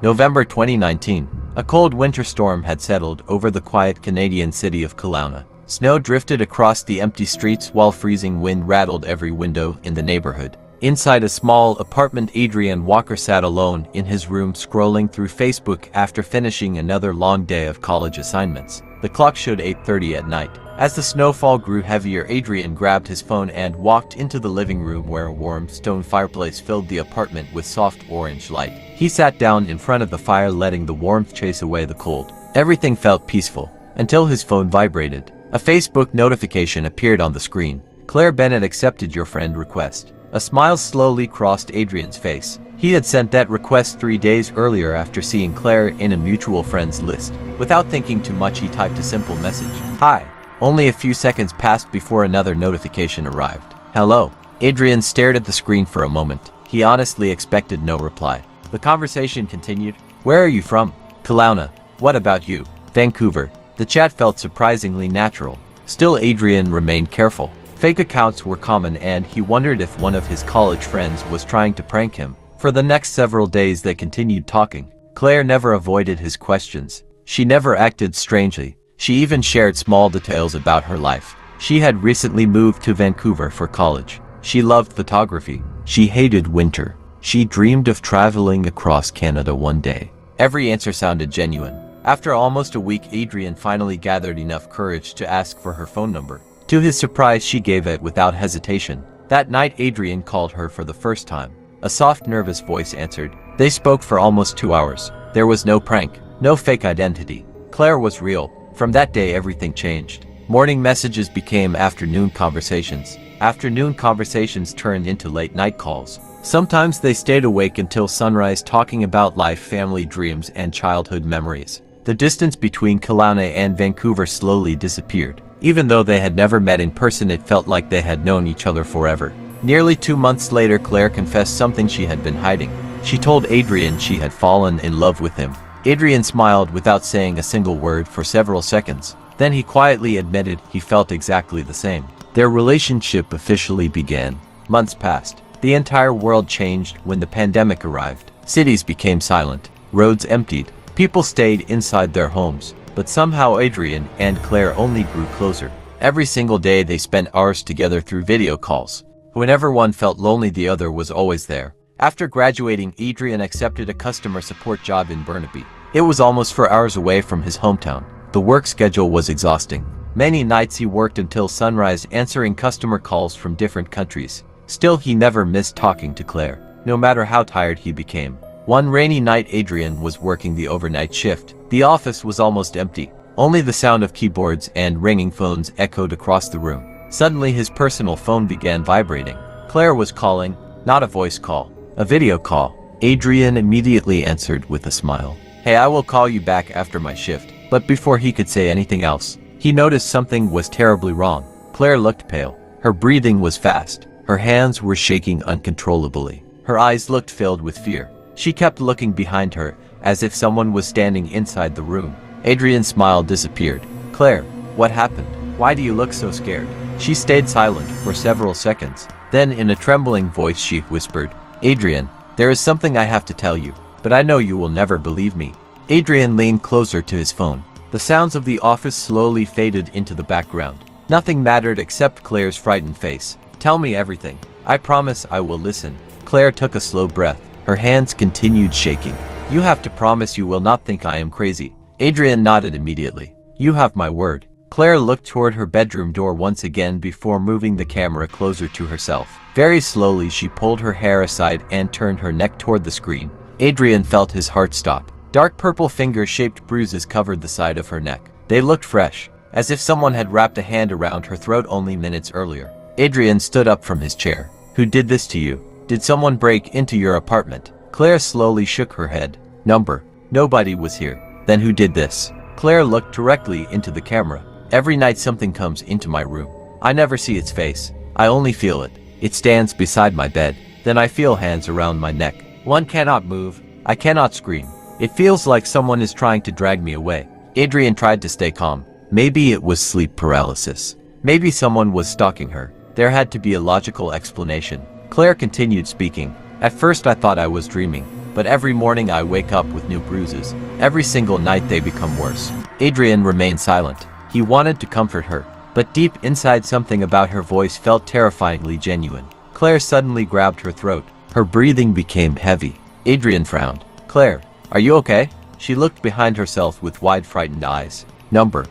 November 2019. A cold winter storm had settled over the quiet Canadian city of Kelowna. Snow drifted across the empty streets while freezing wind rattled every window in the neighborhood. Inside a small apartment, Adrian Walker sat alone in his room scrolling through Facebook after finishing another long day of college assignments. The clock showed 8:30 at night. As the snowfall grew heavier, Adrian grabbed his phone and walked into the living room where a warm stone fireplace filled the apartment with soft orange light. He sat down in front of the fire, letting the warmth chase away the cold. Everything felt peaceful until his phone vibrated. A Facebook notification appeared on the screen. "Claire Bennett accepted your friend request." A smile slowly crossed Adrian's face. He had sent that request 3 days earlier after seeing Claire in a mutual friends list. Without thinking too much, he typed a simple message. "Hi." Only a few seconds passed before another notification arrived. "Hello." Adrian stared at the screen for a moment. He honestly expected no reply. The conversation continued. "Where are you from?" "Kelowna." "What about you?" "Vancouver." The chat felt surprisingly natural. Still, Adrian remained careful. Fake accounts were common, and he wondered if one of his college friends was trying to prank him. For the next several days they continued talking. Claire never avoided his questions. She never acted strangely. She even shared small details about her life. She had recently moved to Vancouver for college. She loved photography. She hated winter. She dreamed of traveling across Canada one day. Every answer sounded genuine. After almost a week, Adrian finally gathered enough courage to ask for her phone number. To his surprise, she gave it without hesitation. That night, Adrian called her for the first time. A soft, nervous voice answered. They spoke for almost 2 hours. There was no prank, no fake identity. Claire was real. From that day, everything changed. Morning messages became afternoon conversations. Afternoon conversations turned into late-night calls. Sometimes they stayed awake until sunrise, talking about life, family, dreams, and childhood memories. The distance between Kelowna and Vancouver slowly disappeared. Even though they had never met in person, it felt like they had known each other forever. Nearly 2 months later, Claire confessed something she had been hiding. She told Adrian she had fallen in love with him. Adrian smiled without saying a single word for several seconds. Then he quietly admitted he felt exactly the same. Their relationship officially began. Months passed. The entire world changed when the pandemic arrived. Cities became silent. Roads emptied. People stayed inside their homes. But somehow Adrian and Claire only grew closer. Every single day they spent hours together through video calls. Whenever one felt lonely, the other was always there. After graduating, Adrian accepted a customer support job in Burnaby. It was almost 4 hours away from his hometown. The work schedule was exhausting. Many nights he worked until sunrise, answering customer calls from different countries. Still, he never missed talking to Claire, no matter how tired he became. One rainy night, Adrian was working the overnight shift. The office was almost empty. Only the sound of keyboards and ringing phones echoed across the room. Suddenly, his personal phone began vibrating. Claire was calling, not a voice call, a video call. Adrian immediately answered with a smile. "Hey, I will call you back after my shift." But before he could say anything else, he noticed something was terribly wrong. Claire looked pale. Her breathing was fast. Her hands were shaking uncontrollably. Her eyes looked filled with fear. She kept looking behind her, as if someone was standing inside the room. Adrian's smile disappeared. "Claire, what happened? Why do you look so scared?" She stayed silent for several seconds. Then, in a trembling voice, she whispered, "Adrian, there is something I have to tell you, but I know you will never believe me." Adrian leaned closer to his phone. The sounds of the office slowly faded into the background. Nothing mattered except Claire's frightened face. "Tell me everything. I promise I will listen." Claire took a slow breath. Her hands continued shaking. "You have to promise you will not think I am crazy." Adrian nodded immediately. "You have my word." Claire looked toward her bedroom door once again before moving the camera closer to herself. Very slowly, she pulled her hair aside and turned her neck toward the screen. Adrian felt his heart stop. Dark purple finger-shaped bruises covered the side of her neck. They looked fresh, as if someone had wrapped a hand around her throat only minutes earlier. Adrian stood up from his chair. "Who did this to you? Did someone break into your apartment?" Claire slowly shook her head. Nobody was here." "Then who did this?" Claire looked directly into the camera. "Every night something comes into my room. I never see its face. I only feel it. It stands beside my bed. Then I feel hands around my neck. One cannot move. I cannot scream. It feels like someone is trying to drag me away." Adrian tried to stay calm. Maybe it was sleep paralysis. Maybe someone was stalking her. There had to be a logical explanation. Claire continued speaking. "At first I thought I was dreaming. but every morning I wake up with new bruises. Every single night they become worse. Adrian remained silent. He wanted to comfort her, but deep inside something about her voice felt terrifyingly genuine. Claire suddenly grabbed her throat. Her breathing became heavy. Adrian frowned. "Claire, are you okay?" She looked behind herself with wide frightened eyes. Number,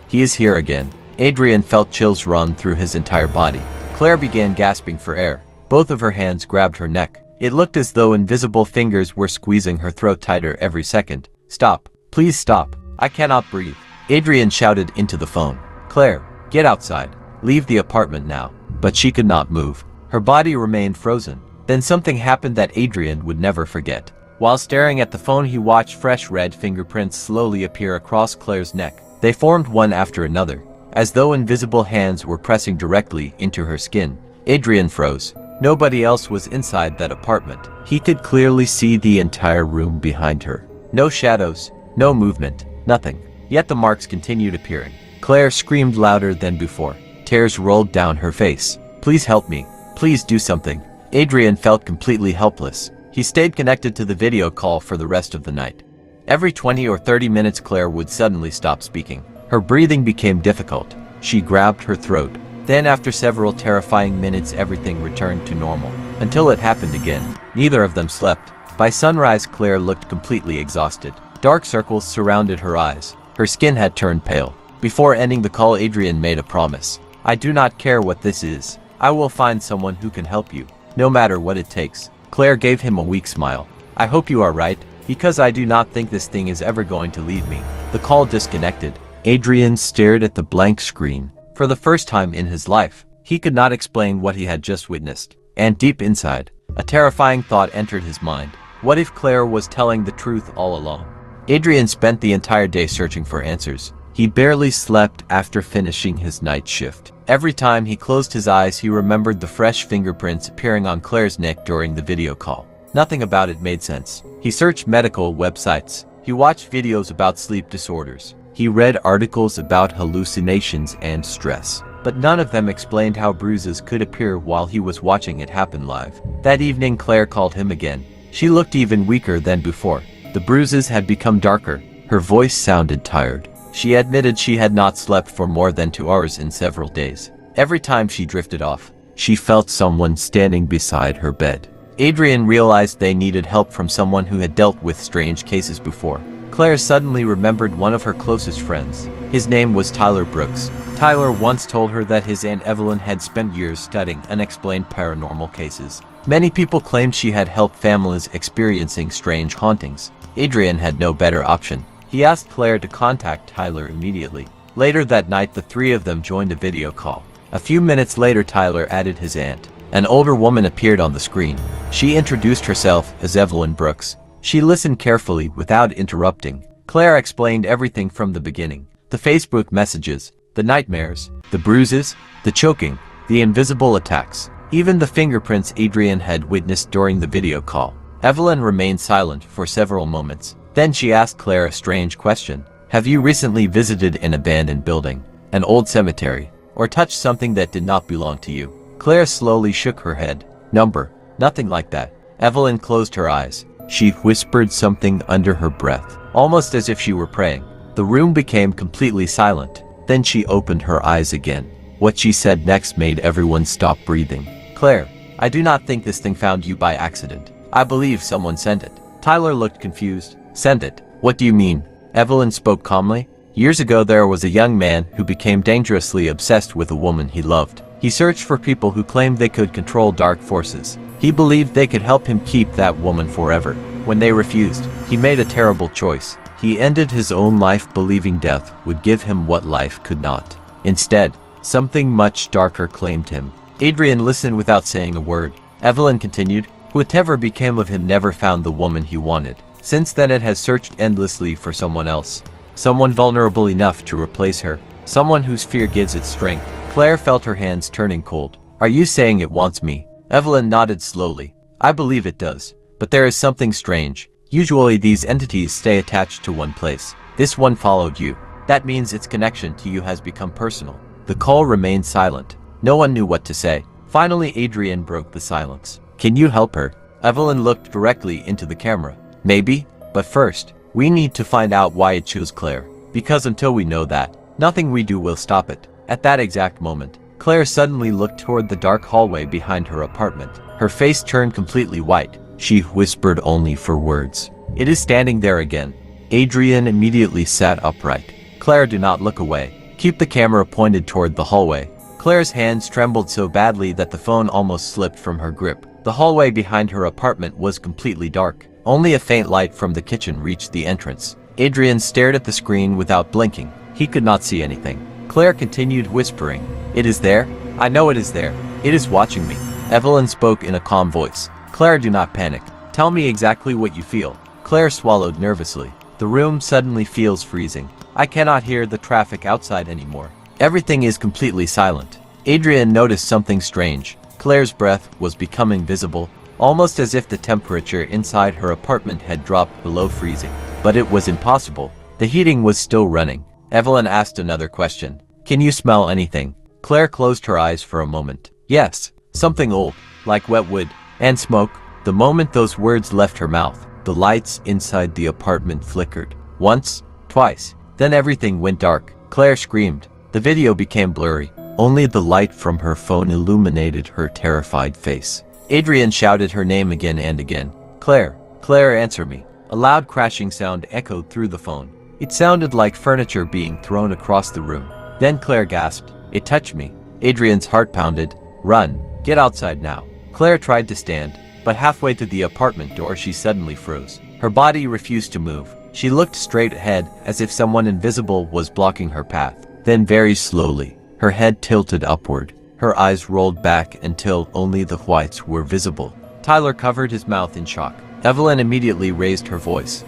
he is here again." Adrian felt chills run through his entire body. Claire began gasping for air. Both of her hands grabbed her neck. It looked as though invisible fingers were squeezing her throat tighter every second. "Stop. Please stop. I cannot breathe." Adrian shouted into the phone. "Claire, get outside. Leave the apartment now." But she could not move. Her body remained frozen. Then something happened that Adrian would never forget. While staring at the phone, he watched fresh red fingerprints slowly appear across Claire's neck. They formed one after another, as though invisible hands were pressing directly into her skin. Adrian froze. Nobody else was inside that apartment. He could clearly see the entire room behind her. No shadows, no movement, nothing. Yet the marks continued appearing. Claire screamed louder than before. Tears rolled down her face. "Please help me. Please do something." Adrian felt completely helpless. He stayed connected to the video call for the rest of the night. Every 20 or 30 minutes Claire would suddenly stop speaking. Her breathing became difficult. She grabbed her throat. Then after several terrifying minutes everything returned to normal. Until it happened again. Neither of them slept. By sunrise Claire looked completely exhausted. Dark circles surrounded her eyes. Her skin had turned pale. Before ending the call, Adrian made a promise. "I do not care what this is. I will find someone who can help you, no matter what it takes." Claire gave him a weak smile. "I hope you are right, because I do not think this thing is ever going to leave me." The call disconnected. Adrian stared at the blank screen. For the first time in his life, he could not explain what he had just witnessed. And deep inside, a terrifying thought entered his mind. What if Claire was telling the truth all along? Adrian spent the entire day searching for answers. He barely slept after finishing his night shift. Every time he closed his eyes, he remembered the fresh fingerprints appearing on Claire's neck during the video call. Nothing about it made sense. He searched medical websites. He watched videos about sleep disorders. He read articles about hallucinations and stress. But none of them explained how bruises could appear while he was watching it happen live. That evening Claire called him again. She looked even weaker than before. The bruises had become darker. Her voice sounded tired. She admitted she had not slept for more than 2 hours in several days. Every time she drifted off, she felt someone standing beside her bed. Adrian realized they needed help from someone who had dealt with strange cases before. Claire suddenly remembered one of her closest friends. His name was Tyler Brooks. Tyler once told her that his Aunt Evelyn had spent years studying unexplained paranormal cases. Many people claimed she had helped families experiencing strange hauntings. Adrian had no better option. He asked Claire to contact Tyler immediately. Later that night, the three of them joined a video call. A few minutes later, Tyler added his aunt. An older woman appeared on the screen. She introduced herself as Evelyn Brooks. She listened carefully without interrupting. Claire explained everything from the beginning. The Facebook messages, the nightmares, the bruises, the choking, the invisible attacks, even the fingerprints Adrian had witnessed during the video call. Evelyn remained silent for several moments. Then she asked Claire a strange question. "Have you recently visited an abandoned building, an old cemetery, or touched something that did not belong to you?" Claire slowly shook her head. Nothing like that." Evelyn closed her eyes. She whispered something under her breath, almost as if she were praying. The room became completely silent. Then she opened her eyes again. What she said next made everyone stop breathing. "Claire, I do not think this thing found you by accident. I believe someone sent it." Tyler looked confused. "Send it? What do you mean?" Evelyn spoke calmly. "Years ago there was a young man who became dangerously obsessed with a woman he loved. He searched for people who claimed they could control dark forces. He believed they could help him keep that woman forever. When they refused, he made a terrible choice. He ended his own life believing death would give him what life could not. Instead, something much darker claimed him." Adrian listened without saying a word. Evelyn continued, "Whatever became of him never found the woman he wanted. Since then it has searched endlessly for someone else. Someone vulnerable enough to replace her. Someone whose fear gives it strength." Claire felt her hands turning cold. "Are you saying it wants me?" Evelyn nodded slowly. "I believe it does. But there is something strange. Usually these entities stay attached to one place. This one followed you. That means its connection to you has become personal." The call remained silent. No one knew what to say. Finally Adrian broke the silence. "Can you help her?" Evelyn looked directly into the camera. Maybe, but first, we need to find out why it chose Claire. Because until we know that, nothing we do will stop it. At that exact moment, Claire suddenly looked toward the dark hallway behind her apartment. Her face turned completely white. She whispered only for words. "It is standing there again." Adrian immediately sat upright. "Claire, do not look away. Keep the camera pointed toward the hallway." Claire's hands trembled so badly that the phone almost slipped from her grip. The hallway behind her apartment was completely dark. Only a faint light from the kitchen reached the entrance. Adrian stared at the screen without blinking. He could not see anything. Claire continued whispering, "It is there? I know it is there. It is watching me." Evelyn spoke in a calm voice. "Claire, do not panic. Tell me exactly what you feel." Claire swallowed nervously. "The room suddenly feels freezing. I cannot hear the traffic outside anymore. Everything is completely silent." Adrian noticed something strange. Claire's breath was becoming visible, almost as if the temperature inside her apartment had dropped below freezing. But it was impossible. The heating was still running. Evelyn asked another question. "Can you smell anything?" Claire closed her eyes for a moment. "Yes, something old, like wet wood, and smoke." The moment those words left her mouth, the lights inside the apartment flickered. Once, twice, then everything went dark. Claire screamed. The video became blurry. Only the light from her phone illuminated her terrified face. Adrian shouted her name again and again. "Claire, Claire, answer me." A loud crashing sound echoed through the phone. It sounded like furniture being thrown across the room. Then Claire gasped, "It touched me." Adrian's heart pounded. "Run. Get outside now." Claire tried to stand, but halfway to the apartment door she suddenly froze. Her body refused to move. She looked straight ahead as if someone invisible was blocking her path. Then very slowly, her head tilted upward. Her eyes rolled back until only the whites were visible. Tyler covered his mouth in shock. Evelyn immediately raised her voice.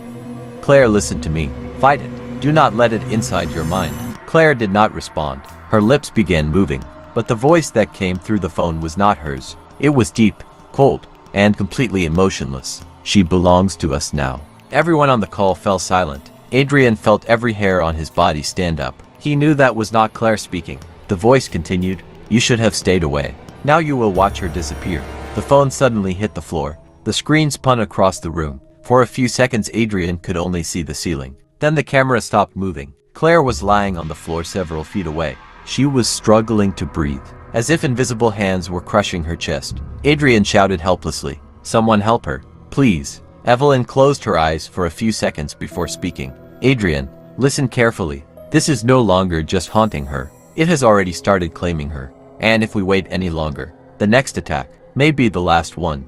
"Claire, listen to me. Fight it. Do not let it inside your mind." Claire did not respond. Her lips began moving, but the voice that came through the phone was not hers. It was deep, cold, and completely emotionless. "She belongs to us now." Everyone on the call fell silent. Adrian felt every hair on his body stand up. He knew that was not Claire speaking. The voice continued, "You should have stayed away. Now you will watch her disappear." The phone suddenly hit the floor. The screen spun across the room. For a few seconds Adrian could only see the ceiling. Then the camera stopped moving. Claire was lying on the floor several feet away. She was struggling to breathe, as if invisible hands were crushing her chest. Adrian shouted helplessly, "Someone help her, please." Evelyn closed her eyes for a few seconds before speaking. "Adrian, listen carefully. This is no longer just haunting her. It has already started claiming her. And if we wait any longer, the next attack may be the last one."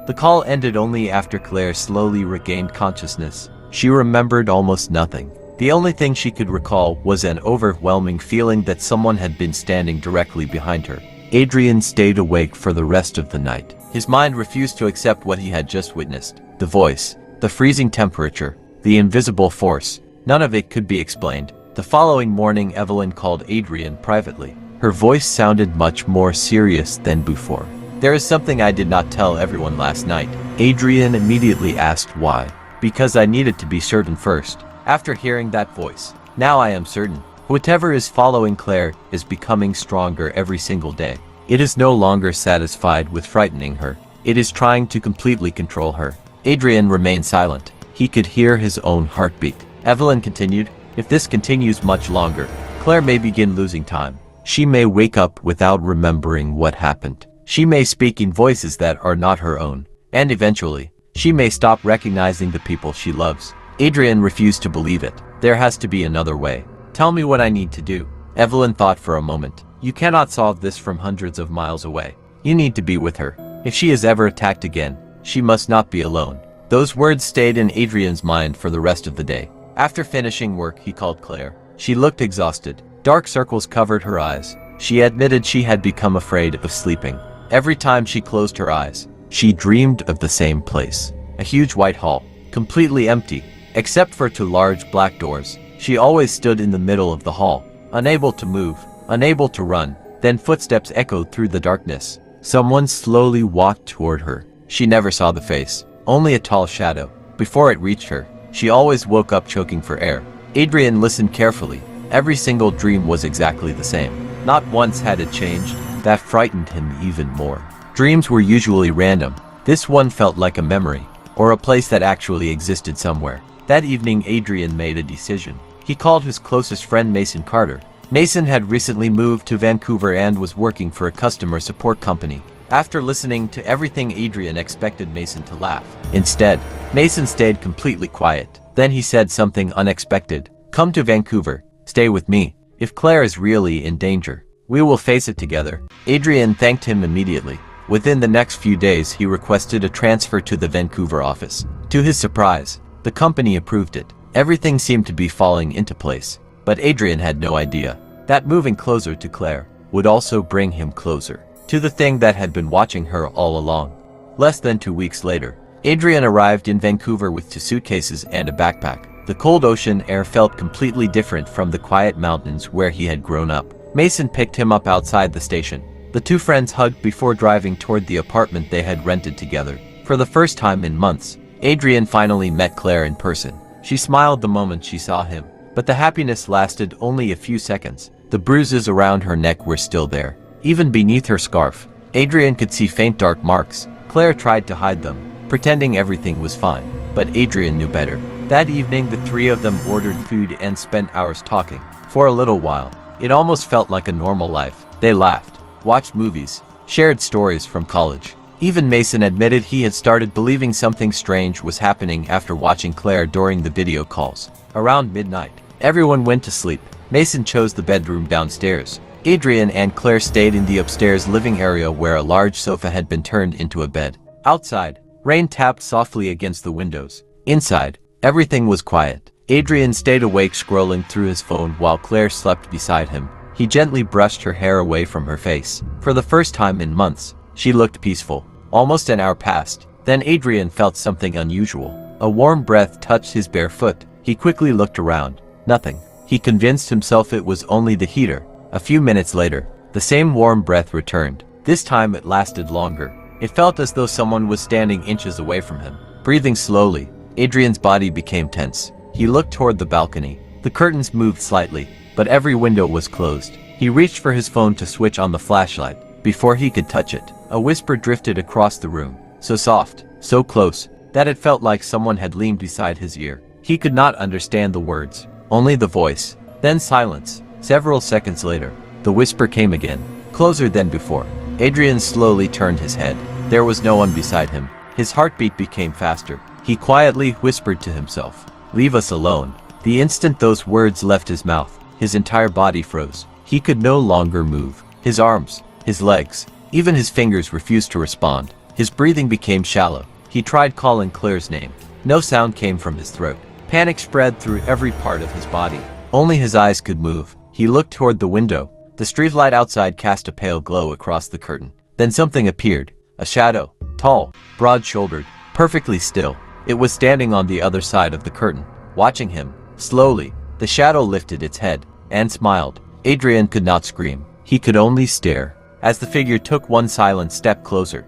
The call ended only after Claire slowly regained consciousness. She remembered almost nothing. The only thing she could recall was an overwhelming feeling that someone had been standing directly behind her. Adrian stayed awake for the rest of the night. His mind refused to accept what he had just witnessed. The voice, the freezing temperature, the invisible force, none of it could be explained. The following morning Evelyn called Adrian privately. Her voice sounded much more serious than before. "There is something I did not tell everyone last night." Adrian immediately asked why. "Because I needed to be certain first." After hearing that voice, "Now I am certain. Whatever is following Claire is becoming stronger every single day. It is no longer satisfied with frightening her. It is trying to completely control her." Adrian remained silent. He could hear his own heartbeat. Evelyn continued, "If this continues much longer, Claire may begin losing time. She may wake up without remembering what happened. She may speak in voices that are not her own. And eventually, she may stop recognizing the people she loves." Adrian refused to believe it. "There has to be another way. Tell me what I need to do." Evelyn thought for a moment. "You cannot solve this from hundreds of miles away. You need to be with her. If she is ever attacked again, she must not be alone." Those words stayed in Adrian's mind for the rest of the day. After finishing work, he called Claire. She looked exhausted. Dark circles covered her eyes. She admitted she had become afraid of sleeping. Every time she closed her eyes, she dreamed of the same place. A huge white hall, completely empty, except for two large black doors. She always stood in the middle of the hall, unable to move, unable to run. Then footsteps echoed through the darkness. Someone slowly walked toward her. She never saw the face, only a tall shadow. Before it reached her, she always woke up choking for air. Adrian listened carefully. Every single dream was exactly the same. Not once had it changed. That frightened him even more. Dreams were usually random. This one felt like a memory, or a place that actually existed somewhere. That evening, Adrian made a decision. He called his closest friend Mason Carter. Mason had recently moved to Vancouver and was working for a customer support company. After listening to everything, Adrian expected Mason to laugh. Instead, Mason stayed completely quiet. Then he said something unexpected. "Come to Vancouver. Stay with me. If Claire is really in danger, we will face it together." Adrian thanked him immediately. Within the next few days, he requested a transfer to the Vancouver office. To his surprise, the company approved it. Everything seemed to be falling into place. But Adrian had no idea that moving closer to Claire would also bring him closer to the thing that had been watching her all along. Less than 2 weeks later, Adrian arrived in Vancouver with 2 suitcases and a backpack. The cold ocean air felt completely different from the quiet mountains where he had grown up. Mason picked him up outside the station. The two friends hugged before driving toward the apartment they had rented together. For the first time in months, Adrian finally met Claire in person. She smiled the moment she saw him, but the happiness lasted only a few seconds. The bruises around her neck were still there. Even beneath her scarf, Adrian could see faint dark marks. Claire tried to hide them, pretending everything was fine, but Adrian knew better. That evening, the three of them ordered food and spent hours talking. For a little while, it almost felt like a normal life. They laughed, watched movies, shared stories from college. Even Mason admitted he had started believing something strange was happening after watching Claire during the video calls. Around midnight, everyone went to sleep. Mason chose the bedroom downstairs. Adrian and Claire stayed in the upstairs living area where a large sofa had been turned into a bed. Outside, rain tapped softly against the windows. Inside, everything was quiet. Adrian stayed awake scrolling through his phone while Claire slept beside him. He gently brushed her hair away from her face. For the first time in months, she looked peaceful. Almost an hour passed. Then Adrian felt something unusual. A warm breath touched his bare foot. He quickly looked around. Nothing. He convinced himself it was only the heater. A few minutes later, the same warm breath returned. This time it lasted longer. It felt as though someone was standing inches away from him. Breathing slowly, Adrian's body became tense. He looked toward the balcony. The curtains moved slightly, but every window was closed. He reached for his phone to switch on the flashlight. Before he could touch it, a whisper drifted across the room. So soft, so close, that it felt like someone had leaned beside his ear. He could not understand the words, only the voice. Then silence. Several seconds later, the whisper came again, closer than before. Adrian slowly turned his head. There was no one beside him. His heartbeat became faster. He quietly whispered to himself, "Leave us alone." The instant those words left his mouth, his entire body froze. He could no longer move. His arms, his legs, even his fingers refused to respond. His breathing became shallow. He tried calling Claire's name. No sound came from his throat. Panic spread through every part of his body. Only his eyes could move. He looked toward the window. The streetlight outside cast a pale glow across the curtain. Then something appeared. A shadow. Tall, broad-shouldered, perfectly still. It was standing on the other side of the curtain, watching him. Slowly, the shadow lifted its head and smiled. Adrian could not scream. He could only stare. As the figure took one silent step closer,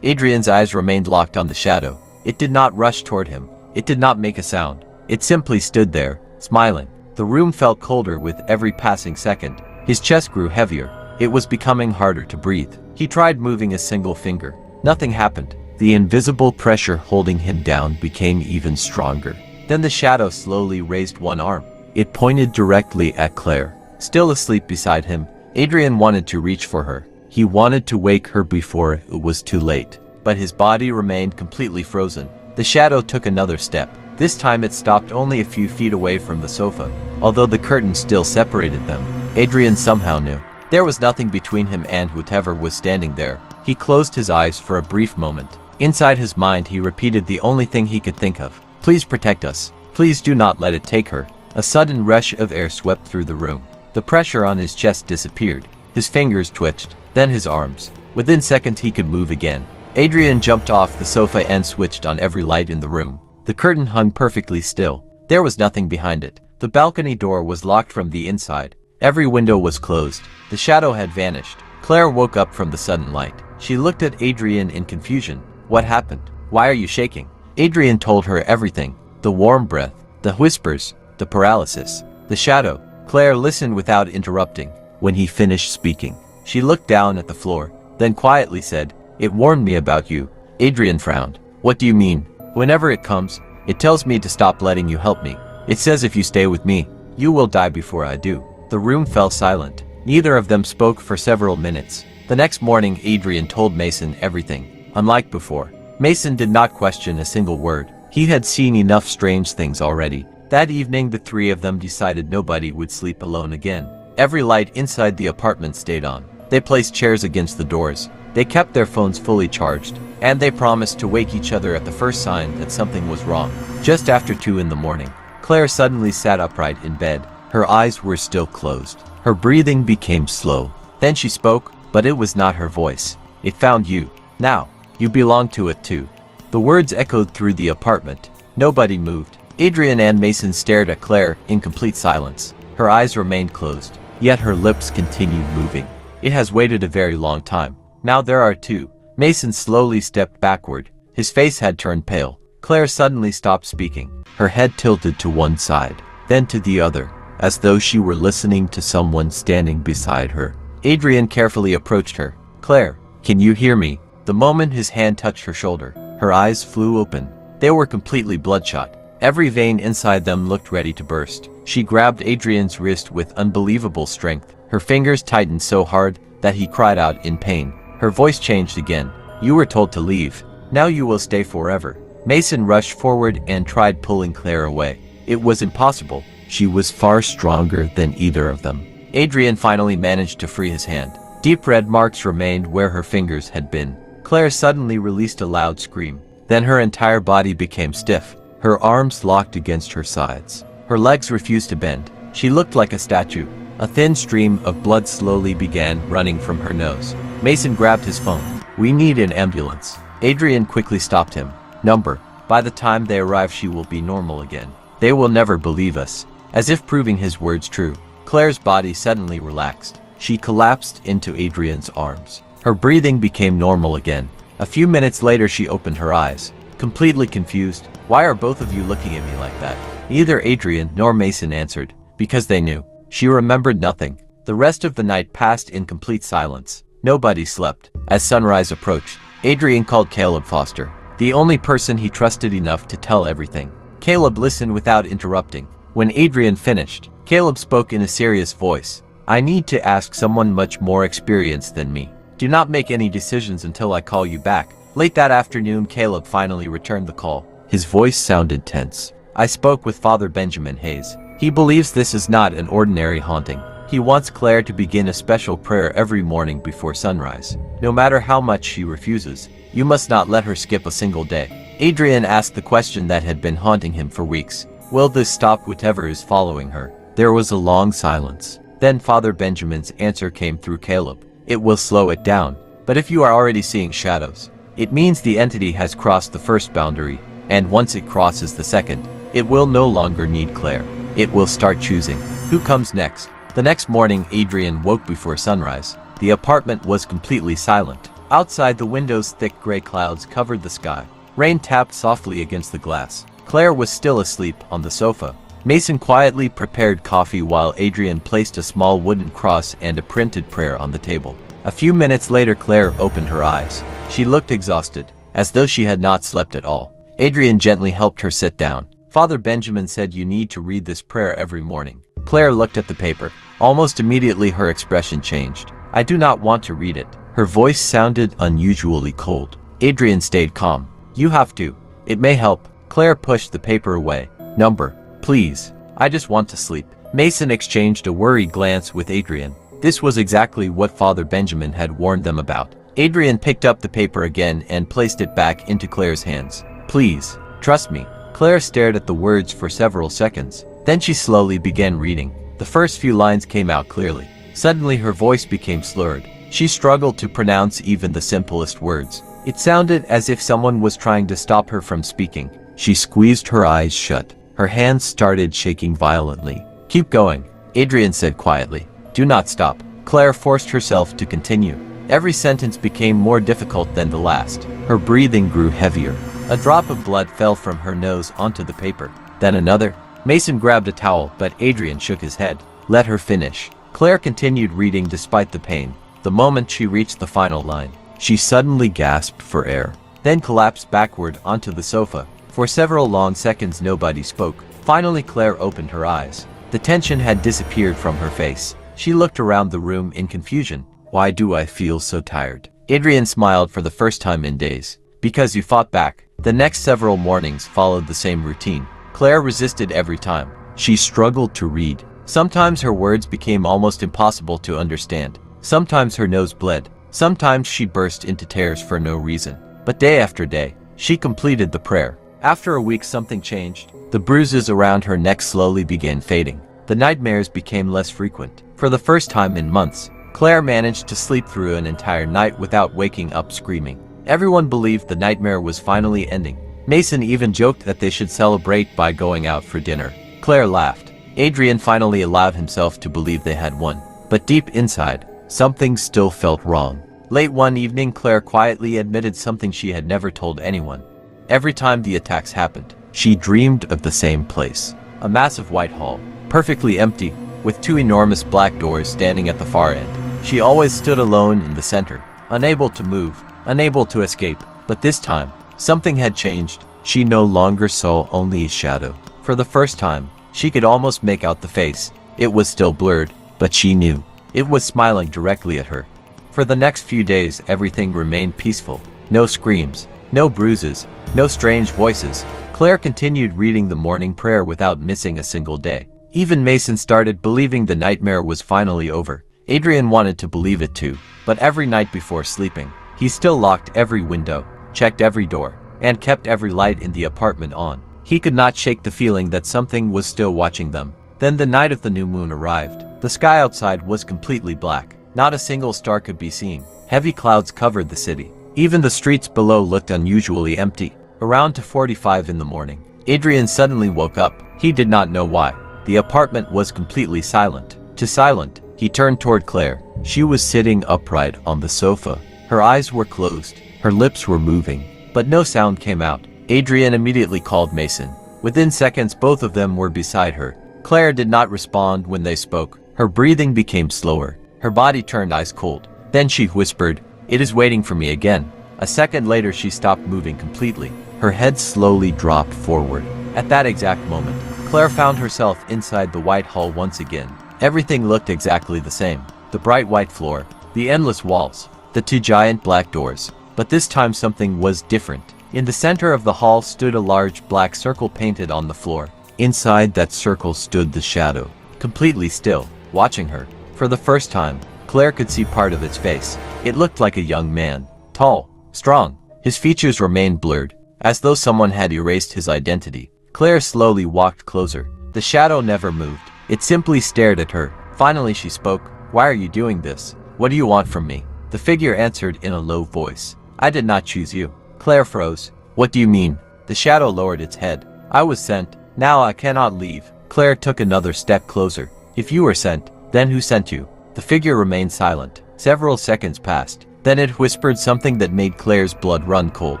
Adrian's eyes remained locked on the shadow. It did not rush toward him. It did not make a sound. It simply stood there, smiling. The room felt colder with every passing second. His chest grew heavier. It was becoming harder to breathe. He tried moving a single finger. Nothing happened. The invisible pressure holding him down became even stronger. Then the shadow slowly raised one arm. It pointed directly at Claire. Still asleep beside him, Adrian wanted to reach for her. He wanted to wake her before it was too late. But his body remained completely frozen. The shadow took another step. This time it stopped only a few feet away from the sofa. Although the curtain still separated them, Adrian somehow knew there was nothing between him and whatever was standing there. He closed his eyes for a brief moment. Inside his mind he repeated the only thing he could think of. "Please protect us. Please do not let it take her." A sudden rush of air swept through the room. The pressure on his chest disappeared. His fingers twitched, then his arms. Within seconds he could move again. Adrian jumped off the sofa and switched on every light in the room. The curtain hung perfectly still. There was nothing behind it. The balcony door was locked from the inside. Every window was closed. The shadow had vanished. Claire woke up from the sudden light. She looked at Adrian in confusion. "What happened? Why are you shaking?" Adrian told her everything. The warm breath, the whispers, the paralysis, the shadow. Claire listened without interrupting. When he finished speaking, she looked down at the floor, then quietly said, "It warned me about you. Adrian frowned. What do you mean? Whenever it comes, it tells me to stop letting you help me. It says if you stay with me, you will die before I do. The room fell silent. Neither of them spoke for several minutes. The next morning, Adrian told Mason everything. Unlike before, Mason did not question a single word. He had seen enough strange things already. That evening, the three of them decided nobody would sleep alone again. Every light inside the apartment stayed on. They placed chairs against the doors. They kept their phones fully charged, and they promised to wake each other at the first sign that something was wrong. Just after 2 in the morning, Claire suddenly sat upright in bed. Her eyes were still closed. Her breathing became slow. Then she spoke, but it was not her voice. It found you. Now, you belong to it too. The words echoed through the apartment. Nobody moved. Adrian and Mason stared at Claire in complete silence. Her eyes remained closed, yet her lips continued moving. It has waited a very long time. Now there are two. Mason slowly stepped backward. His face had turned pale. Claire suddenly stopped speaking. Her head tilted to one side, then to the other, as though she were listening to someone standing beside her. Adrian carefully approached her. Claire, can you hear me? The moment his hand touched her shoulder, her eyes flew open. They were completely bloodshot. Every vein inside them looked ready to burst. She grabbed Adrian's wrist with unbelievable strength. Her fingers tightened so hard that he cried out in pain. Her voice changed again. You were told to leave. Now you will stay forever. Mason rushed forward and tried pulling Claire away. It was impossible. She was far stronger than either of them. Adrian finally managed to free his hand. Deep red marks remained where her fingers had been. Claire suddenly released a loud scream. Then her entire body became stiff. Her arms locked against her sides. Her legs refused to bend. She looked like a statue. A thin stream of blood slowly began running from her nose. Mason grabbed his phone. We need an ambulance. Adrian quickly stopped him. Number. By the time they arrive, she will be normal again. They will never believe us. As if proving his words true, Claire's body suddenly relaxed. She collapsed into Adrian's arms. Her breathing became normal again. A few minutes later, she opened her eyes, completely confused. Why are both of you looking at me like that? Neither Adrian nor Mason answered, because they knew. She remembered nothing. The rest of the night passed in complete silence. Nobody slept. As sunrise approached, Adrian called Caleb Foster, the only person he trusted enough to tell everything. Caleb listened without interrupting. When Adrian finished, Caleb spoke in a serious voice. I need to ask someone much more experienced than me. Do not make any decisions until I call you back. Late that afternoon, Caleb finally returned the call. His voice sounded tense. I spoke with Father Benjamin Hayes. He believes this is not an ordinary haunting. He wants Claire to begin a special prayer every morning before sunrise. No matter how much she refuses, you must not let her skip a single day. Adrian asked the question that had been haunting him for weeks. Will this stop whatever is following her? There was a long silence. Then Father Benjamin's answer came through Caleb. It will slow it down. But if you are already seeing shadows, it means the entity has crossed the first boundary, and once it crosses the second, it will no longer need Claire. It will start choosing who comes next. The next morning, Adrian woke before sunrise. The apartment was completely silent. Outside, the windows' thick gray clouds covered the sky. Rain tapped softly against the glass. Claire was still asleep on the sofa. Mason quietly prepared coffee while Adrian placed a small wooden cross and a printed prayer on the table. A few minutes later, Claire opened her eyes. She looked exhausted, as though she had not slept at all. Adrian gently helped her sit down. Father Benjamin said you need to read this prayer every morning. Claire looked at the paper. Almost immediately her expression changed. I do not want to read it. Her voice sounded unusually cold. Adrian stayed calm. You have to. It may help. Claire pushed the paper away. Number. Please. I just want to sleep. Mason exchanged a worried glance with Adrian. This was exactly what Father Benjamin had warned them about. Adrian picked up the paper again and placed it back into Claire's hands. Please. Trust me. Claire stared at the words for several seconds. Then she slowly began reading. The first few lines came out clearly. Suddenly her voice became slurred. She struggled to pronounce even the simplest words. It sounded as if someone was trying to stop her from speaking. She squeezed her eyes shut. Her hands started shaking violently. Keep going, Adrian said quietly. Do not stop. Claire forced herself to continue. Every sentence became more difficult than the last. Her breathing grew heavier. A drop of blood fell from her nose onto the paper. Then another. Mason grabbed a towel, but Adrian shook his head. Let her finish. Claire continued reading despite the pain. The moment she reached the final line, she suddenly gasped for air. then collapsed backward onto the sofa. For several long seconds nobody spoke. Finally Claire opened her eyes. The tension had disappeared from her face. She looked around the room in confusion. Why do I feel so tired? Adrian smiled for the first time in days. Because you fought back. The next several mornings followed the same routine. Claire resisted every time. She struggled to read. Sometimes her words became almost impossible to understand. Sometimes her nose bled. Sometimes she burst into tears for no reason. But day after day, she completed the prayer. After a week something changed. The bruises around her neck slowly began fading. The nightmares became less frequent. For the first time in months, Claire managed to sleep through an entire night without waking up screaming. Everyone believed the nightmare was finally ending. Mason even joked that they should celebrate by going out for dinner. Claire laughed. Adrian finally allowed himself to believe they had won. But deep inside, something still felt wrong. Late one evening, Claire quietly admitted something she had never told anyone. Every time the attacks happened, she dreamed of the same place. A massive white hall, perfectly empty, with two enormous black doors standing at the far end. She always stood alone in the center, unable to move, unable to escape. But this time, something had changed. She no longer saw only a shadow. For the first time, she could almost make out the face. It was still blurred, but she knew. It was smiling directly at her. For the next few days, everything remained peaceful. No screams, no bruises, no strange voices. Claire continued reading the morning prayer without missing a single day. Even Mason started believing the nightmare was finally over. Adrian wanted to believe it too, but every night before sleeping, he still locked every window, checked every door, and kept every light in the apartment on. He could not shake the feeling that something was still watching them. Then the night of the new moon arrived. The sky outside was completely black. Not a single star could be seen. Heavy clouds covered the city. Even the streets below looked unusually empty. Around 2:45 in the morning, Adrian suddenly woke up. He did not know why. The apartment was completely silent. Silent, he turned toward Claire. She was sitting upright on the sofa. Her eyes were closed. Her lips were moving, but no sound came out. Adrian immediately called Mason. Within seconds, both of them were beside her. Claire did not respond when they spoke. Her breathing became slower. Her body turned ice cold. Then she whispered, "It is waiting for me again." A second later she stopped moving completely. Her head slowly dropped forward. At that exact moment, Claire found herself inside the White Hall once again. Everything looked exactly the same. The bright white floor, the endless walls, the two giant black doors. But this time something was different. In the center of the hall stood a large black circle painted on the floor. Inside that circle stood the shadow, completely still, watching her. For the first time, Claire could see part of its face. It looked like a young man, tall, strong. His features remained blurred, as though someone had erased his identity. Claire slowly walked closer. The shadow never moved. It simply stared at her. Finally she spoke. "Why are you doing this? What do you want from me?" The figure answered in a low voice. "I did not choose you." Claire froze. "What do you mean?" The shadow lowered its head. "I was sent. Now I cannot leave." Claire took another step closer. "If you were sent, then who sent you?" The figure remained silent. Several seconds passed. Then it whispered something that made Claire's blood run cold.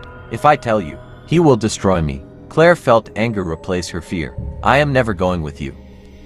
"If I tell you, he will destroy me." Claire felt anger replace her fear. "I am never going with you.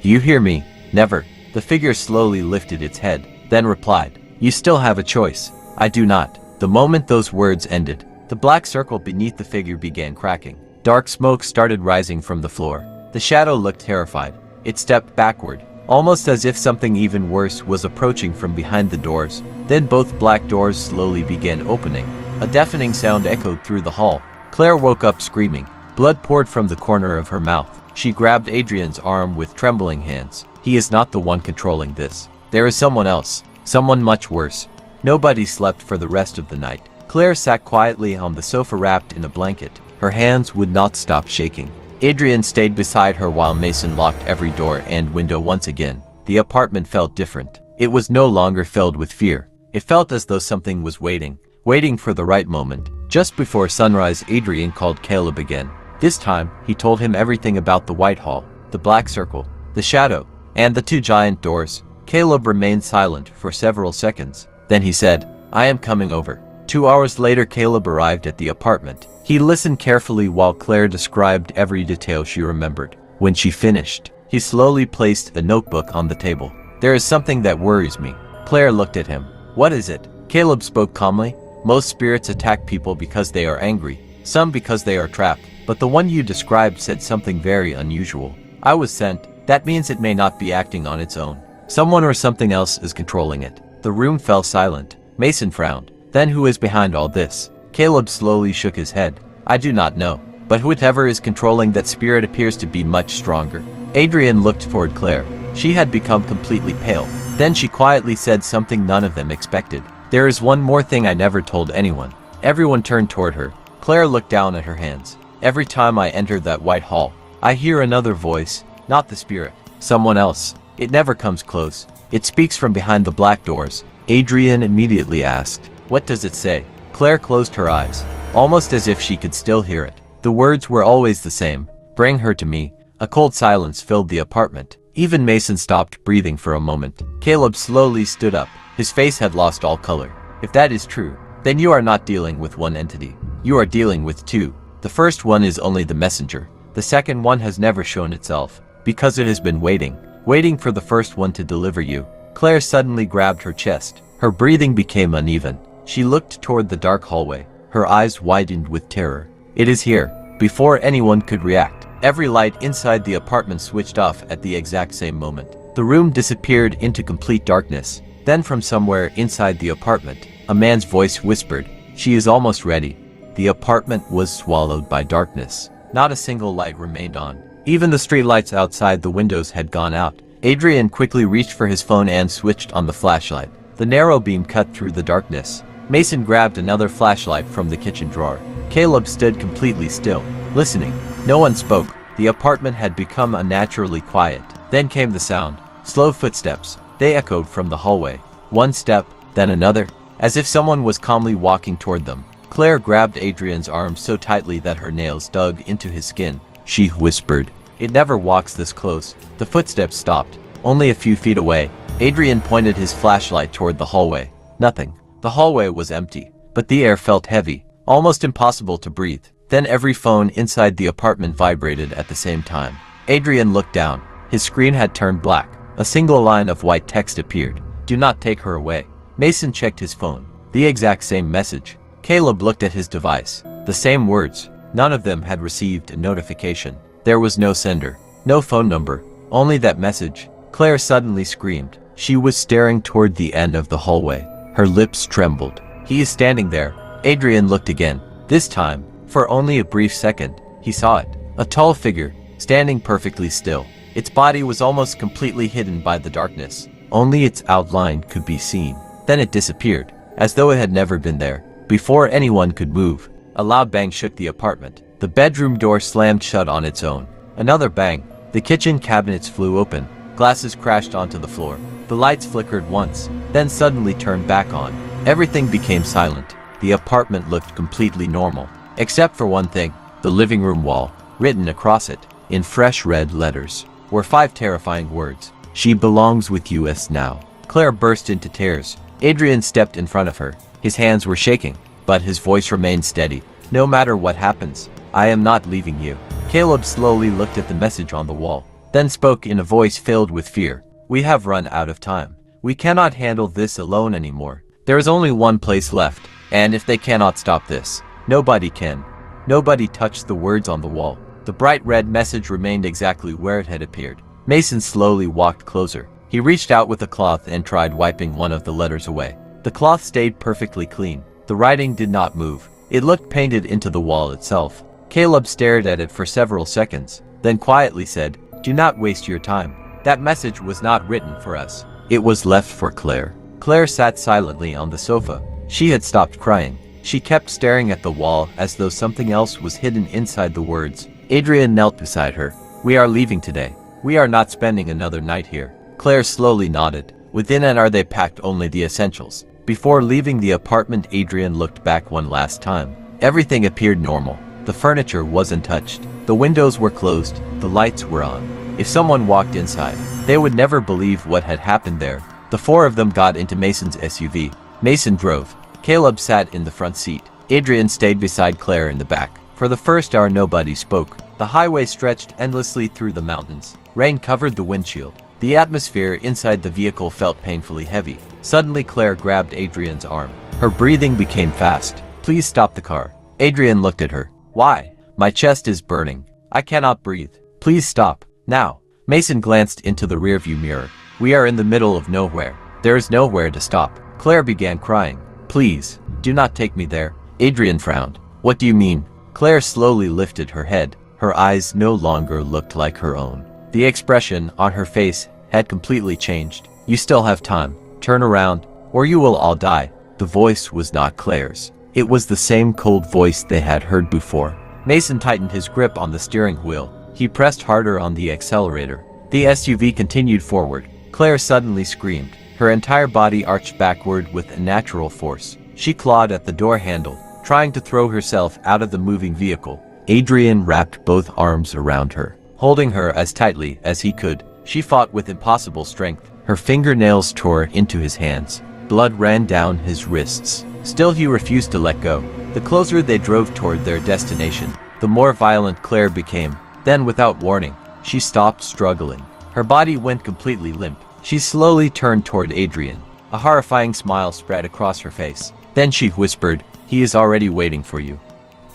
Do you hear me? Never." The figure slowly lifted its head, then replied, "You still have a choice." "I do not." The moment those words ended, the black circle beneath the figure began cracking. Dark smoke started rising from the floor. The shadow looked terrified. It stepped backward, almost as if something even worse was approaching from behind the doors. Then both black doors slowly began opening. A deafening sound echoed through the hall. Claire woke up screaming. Blood poured from the corner of her mouth. She grabbed Adrian's arm with trembling hands. "He is not the one controlling this. There is someone else. Someone much worse." Nobody slept for the rest of the night. Claire sat quietly on the sofa wrapped in a blanket. Her hands would not stop shaking. Adrian stayed beside her while Mason locked every door and window once again. The apartment felt different. It was no longer filled with fear. It felt as though something was waiting for the right moment. Just before sunrise, Adrian called Caleb again. This time, he told him everything about the White Hall, the black circle, the shadow, and the two giant doors. Caleb remained silent for several seconds. Then he said, "I am coming over." 2 hours later, Caleb arrived at the apartment. He listened carefully while Claire described every detail she remembered. When she finished, he slowly placed a notebook on the table. "There is something that worries me." Claire looked at him. "What is it?" Caleb spoke calmly. Most spirits attack people because they are angry, some because they are trapped, but the one you described said something very unusual. I was sent. That means it may not be acting on its own. Someone or something else is controlling it. The room fell silent. Mason frowned. Then who is behind all this? Caleb slowly shook his head. I do not know. But whoever is controlling that spirit appears to be much stronger. Adrian looked toward Claire. She had become completely pale. Then she quietly said something none of them expected. There is one more thing I never told anyone. Everyone turned toward her. Claire looked down at her hands. Every time I enter that white hall, I hear another voice. Not the spirit. Someone else. It never comes close. It speaks from behind the black doors. Adrian immediately asked, "What does it say?" Claire closed her eyes, almost as if she could still hear it. The words were always the same. Bring her to me. A cold silence filled the apartment. Even Mason stopped breathing for a moment. Caleb slowly stood up. His face had lost all color. If that is true, then you are not dealing with one entity. You are dealing with two. The first one is only the messenger. The second one has never shown itself, because it has been waiting for the first one to deliver you. Claire suddenly grabbed her chest. Her breathing became uneven. She looked toward the dark hallway. Her eyes widened with terror. It is here. Before anyone could react, every light inside the apartment switched off at the exact same moment. The room disappeared into complete darkness. Then from somewhere inside the apartment, a man's voice whispered, "She is almost ready." The apartment was swallowed by darkness. Not a single light remained on. Even the streetlights outside the windows had gone out. Adrian quickly reached for his phone and switched on the flashlight. The narrow beam cut through the darkness. Mason grabbed another flashlight from the kitchen drawer. Caleb stood completely still, listening. No one spoke. The apartment had become unnaturally quiet. Then came the sound. Slow footsteps. They echoed from the hallway. One step, then another, as if someone was calmly walking toward them. Claire grabbed Adrian's arm so tightly that her nails dug into his skin. She whispered, "It never walks this close." The footsteps stopped, only a few feet away. Adrian pointed his flashlight toward the hallway. Nothing. The hallway was empty, but the air felt heavy, almost impossible to breathe. Then every phone inside the apartment vibrated at the same time. Adrian looked down. His screen had turned black. A single line of white text appeared. "Do not take her away." Mason checked his phone. The exact same message. Caleb looked at his device. The same words. None of them had received a notification. There was no sender, no phone number, only that message. Claire suddenly screamed. She was staring toward the end of the hallway. Her lips trembled. "He is standing there." Adrian looked again. This time, for only a brief second, he saw it. A tall figure, standing perfectly still. Its body was almost completely hidden by the darkness. Only its outline could be seen. Then it disappeared, as though it had never been there. Before anyone could move, a loud bang shook the apartment. The bedroom door slammed shut on its own. Another bang. The kitchen cabinets flew open. Glasses crashed onto the floor. The lights flickered once, then suddenly turned back on. Everything became silent. The apartment looked completely normal, except for one thing. The living room wall, written across it, in fresh red letters, were 5 terrifying words. "She belongs with us now." Claire burst into tears. Adrian stepped in front of her. His hands were shaking, but his voice remained steady. "No matter what happens, I am not leaving you." Caleb slowly looked at the message on the wall, then spoke in a voice filled with fear. "We have run out of time. We cannot handle this alone anymore. There is only one place left, and if they cannot stop this, nobody can." Nobody touched the words on the wall. The bright red message remained exactly where it had appeared. Mason slowly walked closer. He reached out with a cloth and tried wiping one of the letters away. The cloth stayed perfectly clean. The writing did not move. It looked painted into the wall itself. Caleb stared at it for several seconds, then quietly said, "Do not waste your time. That message was not written for us. It was left for Claire." Claire sat silently on the sofa. She had stopped crying. She kept staring at the wall as though something else was hidden inside the words. Adrian knelt beside her. "We are leaving today. We are not spending another night here." Claire slowly nodded. Within and are they packed only the essentials. Before leaving the apartment, Adrian looked back one last time. Everything appeared normal. The furniture wasn't touched. The windows were closed. The lights were on. If someone walked inside, they would never believe what had happened there. The 4 of them got into Mason's SUV. Mason drove. Caleb sat in the front seat. Adrian stayed beside Claire in the back. For the first hour nobody spoke. The highway stretched endlessly through the mountains. Rain covered the windshield. The atmosphere inside the vehicle felt painfully heavy. Suddenly Claire grabbed Adrian's arm. Her breathing became fast. Please stop the car. Adrian looked at her. Why? My chest is burning. I cannot breathe. Please stop. Now. Mason glanced into the rearview mirror. We are in the middle of nowhere. There is nowhere to stop. Claire began crying. Please, do not take me there. Adrian frowned. What do you mean? Claire slowly lifted her head. Her eyes no longer looked like her own. The expression on her face had completely changed. You still have time. Turn around, or you will all die. The voice was not Claire's. It was the same cold voice they had heard before. Mason tightened his grip on the steering wheel. He pressed harder on the accelerator. The SUV continued forward. Claire suddenly screamed. Her entire body arched backward with a natural force. She clawed at the door handle, trying to throw herself out of the moving vehicle. Adrian wrapped both arms around her, holding her as tightly as he could. She fought with impossible strength. Her fingernails tore into his hands. Blood ran down his wrists. Still he refused to let go. The closer they drove toward their destination, the more violent Claire became. Then, without warning, she stopped struggling. Her body went completely limp. She slowly turned toward Adrian. A horrifying smile spread across her face. Then she whispered, "He is already waiting for you."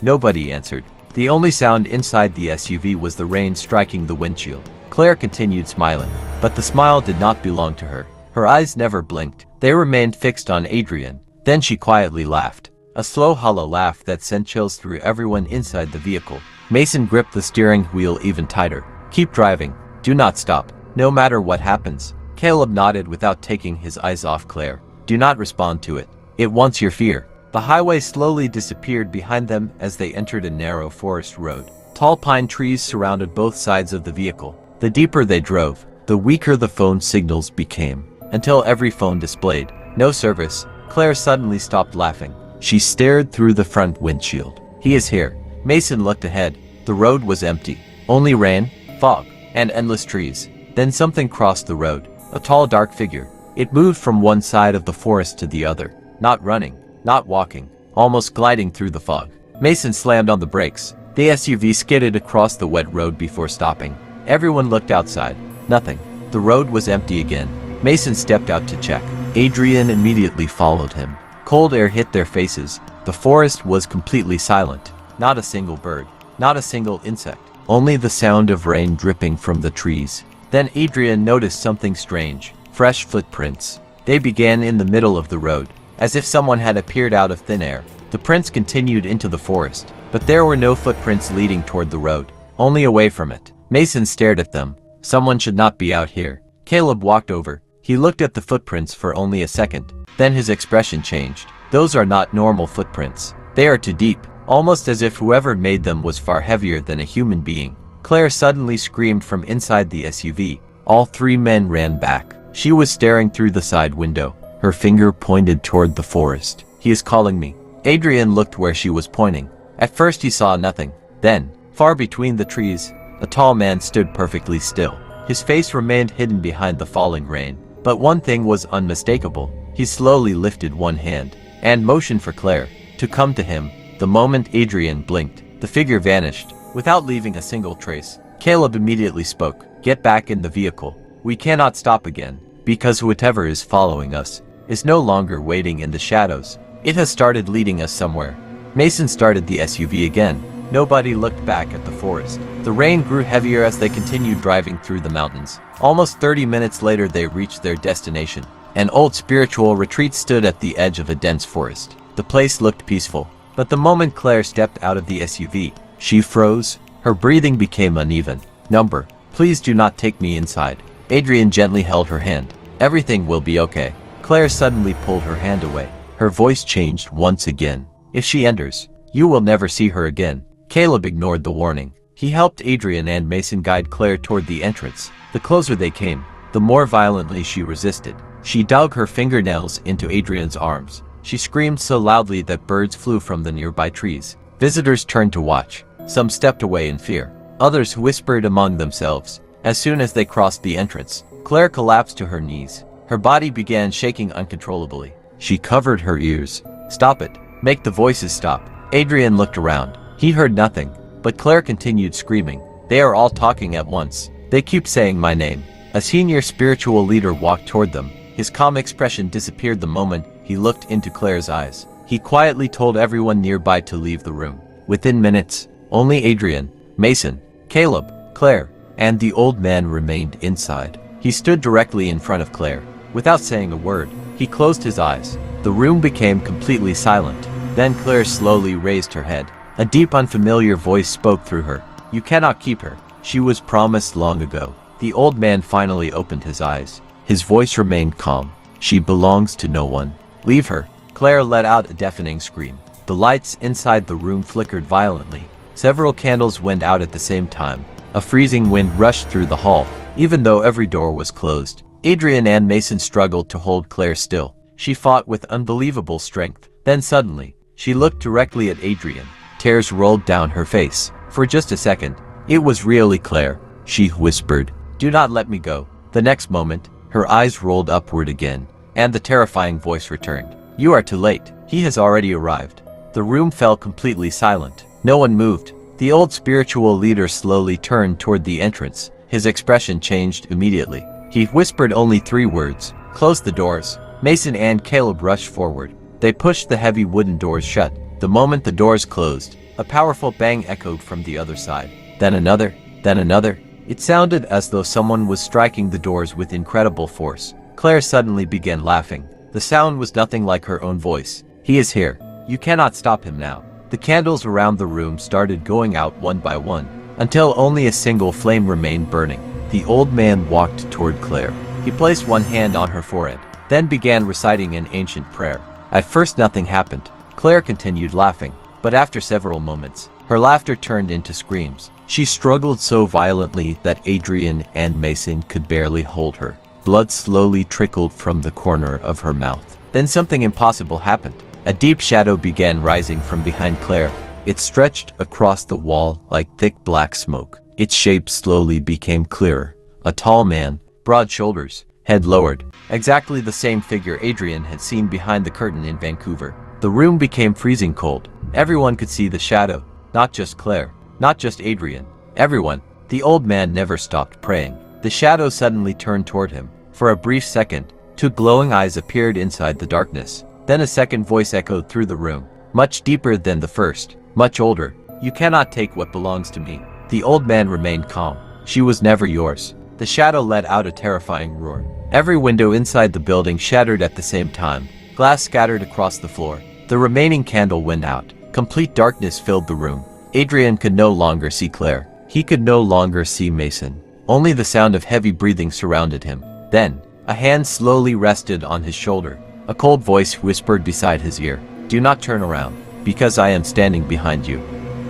Nobody answered. The only sound inside the SUV was the rain striking the windshield. Claire continued smiling, but the smile did not belong to her. Her eyes never blinked. They remained fixed on Adrian. Then she quietly laughed. A slow, hollow laugh that sent chills through everyone inside the vehicle. Mason gripped the steering wheel even tighter. Keep driving. Do not stop. No matter what happens. Caleb nodded without taking his eyes off Claire. Do not respond to it. It wants your fear. The highway slowly disappeared behind them as they entered a narrow forest road. Tall pine trees surrounded both sides of the vehicle. The deeper they drove, the weaker the phone signals became, until every phone displayed no service. Claire suddenly stopped laughing. She stared through the front windshield. He is here. Mason looked ahead. The road was empty. Only rain, fog, and endless trees. Then something crossed the road. A tall, dark figure. It moved from one side of the forest to the other. Not running, not walking, almost gliding through the fog. Mason slammed on the brakes. The SUV skidded across the wet road before stopping. Everyone looked outside. Nothing. The road was empty again. Mason stepped out to check. Adrian immediately followed him. Cold air hit their faces. The forest was completely silent. Not a single bird. Not a single insect. Only the sound of rain dripping from the trees. Then Adrian noticed something strange. Fresh footprints. They began in the middle of the road, as if someone had appeared out of thin air. The prints continued into the forest, but there were no footprints leading toward the road, only away from it. Mason stared at them. Someone should not be out here. Caleb walked over. He looked at the footprints for only a second. Then his expression changed. Those are not normal footprints. They are too deep, almost as if whoever made them was far heavier than a human being. Claire suddenly screamed from inside the SUV. All three men ran back. She was staring through the side window. Her finger pointed toward the forest. He is calling me. Adrian looked where she was pointing. At first he saw nothing. Then, far between the trees, a tall man stood perfectly still. His face remained hidden behind the falling rain. But one thing was unmistakable. He slowly lifted one hand and motioned for Claire to come to him. The moment Adrian blinked, the figure vanished, without leaving a single trace. Caleb immediately spoke. Get back in the vehicle. We cannot stop again, because whatever is following us is no longer waiting in the shadows. It has started leading us somewhere. Mason started the SUV again. Nobody looked back at the forest. The rain grew heavier as they continued driving through the mountains. Almost 30 minutes later they reached their destination. An old spiritual retreat stood at the edge of a dense forest. The place looked peaceful, but the moment Claire stepped out of the SUV, she froze. Her breathing became uneven. Number, please do not take me inside. Adrian gently held her hand. Everything will be okay. Claire suddenly pulled her hand away. Her voice changed once again. If she enters, you will never see her again. Caleb ignored the warning. He helped Adrian and Mason guide Claire toward the entrance. The closer they came, the more violently she resisted. She dug her fingernails into Adrian's arms. She screamed so loudly that birds flew from the nearby trees. Visitors turned to watch. Some stepped away in fear. Others whispered among themselves. As soon as they crossed the entrance, Claire collapsed to her knees. Her body began shaking uncontrollably. She covered her ears. Stop it. Make the voices stop. Adrian looked around. He heard nothing, but Claire continued screaming. They are all talking at once. They keep saying my name. A senior spiritual leader walked toward them. His calm expression disappeared the moment he looked into Claire's eyes. He quietly told everyone nearby to leave the room. Within minutes, only Adrian, Mason, Caleb, Claire, and the old man remained inside. He stood directly in front of Claire. Without saying a word, he closed his eyes. The room became completely silent. Then Claire slowly raised her head. A deep unfamiliar voice spoke through her. "You cannot keep her. She was promised long ago." The old man finally opened his eyes. His voice remained calm. "She belongs to no one. Leave her." Claire let out a deafening scream. The lights inside the room flickered violently. Several candles went out at the same time. A freezing wind rushed through the hall, even though every door was closed. Adrian and Mason struggled to hold Claire still. She fought with unbelievable strength. Then suddenly, she looked directly at Adrian. Tears rolled down her face. For just a second, it was really Claire. She whispered, "Do not let me go." The next moment, her eyes rolled upward again, and the terrifying voice returned. "You are too late. He has already arrived." The room fell completely silent. No one moved. The old spiritual leader slowly turned toward the entrance. His expression changed immediately. He whispered only 3 words. "Close the doors." Mason and Caleb rushed forward. They pushed the heavy wooden doors shut. The moment the doors closed, a powerful bang echoed from the other side. Then another, then another. It sounded as though someone was striking the doors with incredible force. Claire suddenly began laughing. The sound was nothing like her own voice. "He is here. You cannot stop him now." The candles around the room started going out one by one, until only a single flame remained burning. The old man walked toward Claire. He placed one hand on her forehead, then began reciting an ancient prayer. At first nothing happened. Claire continued laughing, but after several moments, her laughter turned into screams. She struggled so violently that Adrian and Mason could barely hold her. Blood slowly trickled from the corner of her mouth. Then something impossible happened. A deep shadow began rising from behind Claire. It stretched across the wall like thick black smoke. Its shape slowly became clearer. A tall man, broad shoulders, head lowered. Exactly the same figure Adrian had seen behind the curtain in Vancouver. The room became freezing cold. Everyone could see the shadow. Not just Claire. Not just Adrian. Everyone. The old man never stopped praying. The shadow suddenly turned toward him. For a brief second, 2 glowing eyes appeared inside the darkness. Then a second voice echoed through the room. Much deeper than the first. Much older. "You cannot take what belongs to me." The old man remained calm. "She was never yours." The shadow let out a terrifying roar. Every window inside the building shattered at the same time. Glass scattered across the floor. The remaining candle went out. Complete darkness filled the room. Adrian could no longer see Claire. He could no longer see Mason. Only the sound of heavy breathing surrounded him. Then, a hand slowly rested on his shoulder. A cold voice whispered beside his ear, "Do not turn around, because I am standing behind you."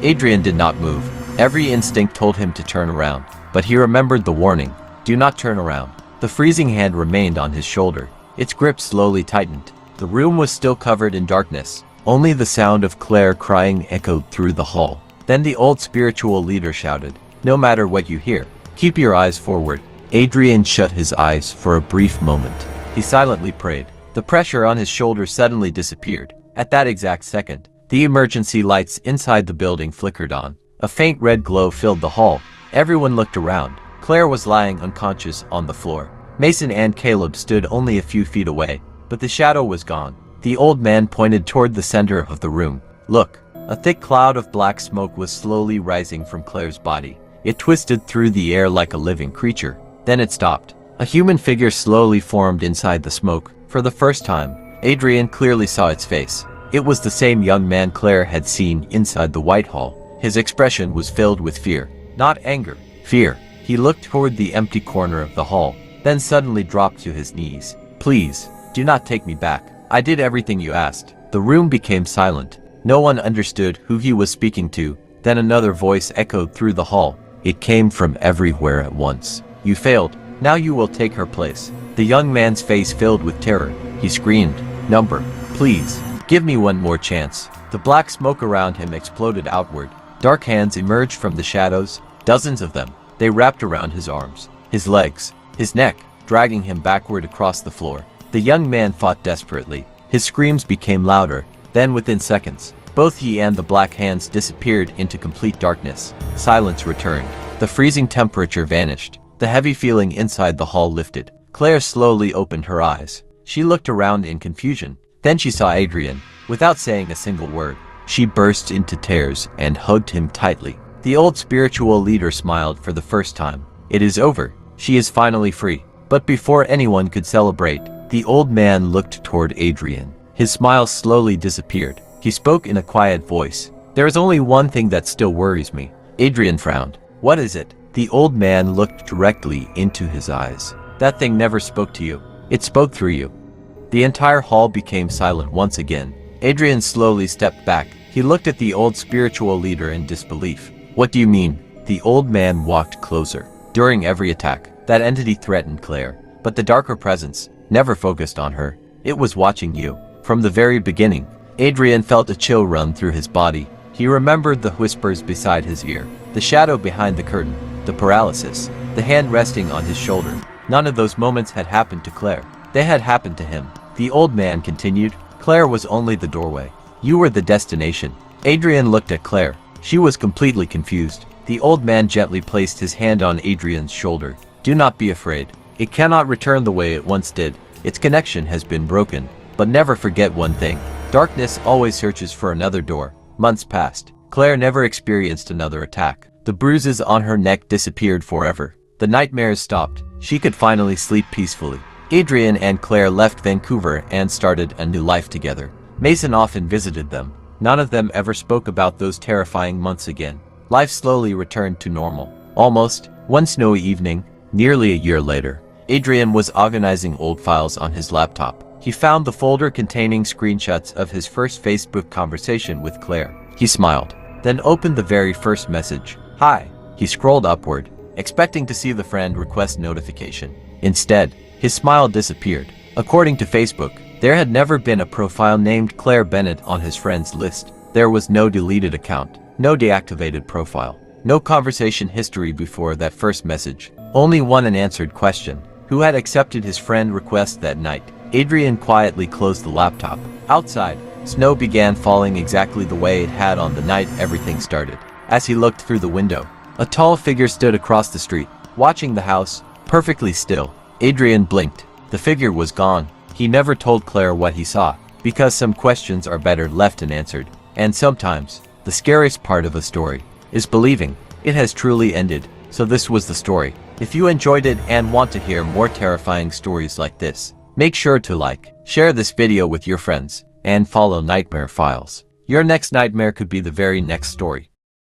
Adrian did not move. Every instinct told him to turn around, but he remembered the warning, "Do not turn around." The freezing hand remained on his shoulder. Its grip slowly tightened. The room was still covered in darkness. Only the sound of Claire crying echoed through the hall. Then the old spiritual leader shouted, "No matter what you hear, keep your eyes forward." Adrian shut his eyes for a brief moment. He silently prayed. The pressure on his shoulders suddenly disappeared. At that exact second, the emergency lights inside the building flickered on. A faint red glow filled the hall. Everyone looked around. Claire was lying unconscious on the floor. Mason and Caleb stood only a few feet away, but the shadow was gone. The old man pointed toward the center of the room. "Look." A thick cloud of black smoke was slowly rising from Claire's body. It twisted through the air like a living creature. Then it stopped. A human figure slowly formed inside the smoke. For the first time, Adrian clearly saw its face. It was the same young man Claire had seen inside the White Hall. His expression was filled with fear. Not anger. Fear. He looked toward the empty corner of the hall, then suddenly dropped to his knees. "Please, do not take me back. I did everything you asked." The room became silent. No one understood who he was speaking to. Then another voice echoed through the hall. It came from everywhere at once. "You failed. Now you will take her place." The young man's face filled with terror. He screamed, "Number, please, give me one more chance." The black smoke around him exploded outward. Dark hands emerged from the shadows, dozens of them. They wrapped around his arms, his legs, his neck, dragging him backward across the floor. The young man fought desperately. His screams became louder. Then within seconds, both he and the black hands disappeared into complete darkness. Silence returned. The freezing temperature vanished. The heavy feeling inside the hall lifted. Claire slowly opened her eyes. She looked around in confusion. Then she saw Adrian. Without saying a single word, she burst into tears and hugged him tightly. The old spiritual leader smiled for the first time. It is over. She is finally free. But before anyone could celebrate, the old man looked toward Adrian. His smile slowly disappeared. He spoke in a quiet voice. There is only one thing that still worries me. Adrian frowned. What is it? The old man looked directly into his eyes. That thing never spoke to you. It spoke through you. The entire hall became silent once again. Adrian slowly stepped back. He looked at the old spiritual leader in disbelief. What do you mean? The old man walked closer. During every attack, that entity threatened Claire. But the darker presence never focused on her. It was watching you. From the very beginning, Adrian felt a chill run through his body. He remembered the whispers beside his ear, the shadow behind the curtain, the paralysis, the hand resting on his shoulder. None of those moments had happened to Claire. They had happened to him. The old man continued. Claire was only the doorway. You were the destination. Adrian looked at Claire. She was completely confused. The old man gently placed his hand on Adrian's shoulder. Do not be afraid. It cannot return the way it once did. Its connection has been broken. But never forget one thing. Darkness always searches for another door. Months passed. Claire never experienced another attack. The bruises on her neck disappeared forever. The nightmares stopped. She could finally sleep peacefully. Adrian and Claire left Vancouver and started a new life together. Mason often visited them. None of them ever spoke about those terrifying months again. Life slowly returned to normal. Almost. One snowy evening, nearly a year later, Adrian was organizing old files on his laptop. He found the folder containing screenshots of his first Facebook conversation with Claire. He smiled, then opened the very first message. Hi. He scrolled upward, expecting to see the friend request notification. Instead, his smile disappeared. According to Facebook, there had never been a profile named Claire Bennett on his friends list. There was no deleted account, no deactivated profile, no conversation history before that first message. Only one unanswered question. Who had accepted his friend request that night? Adrian quietly closed the laptop. Outside, snow began falling exactly the way it had on the night everything started. As he looked through the window, a tall figure stood across the street, watching the house, perfectly still. Adrian blinked. The figure was gone. He never told Claire what he saw, because some questions are better left unanswered. And sometimes, the scariest part of a story is believing it has truly ended. So this was the story. If you enjoyed it and want to hear more terrifying stories like this, make sure to like, share this video with your friends, and follow Nightmare Files. Your next nightmare could be the very next story.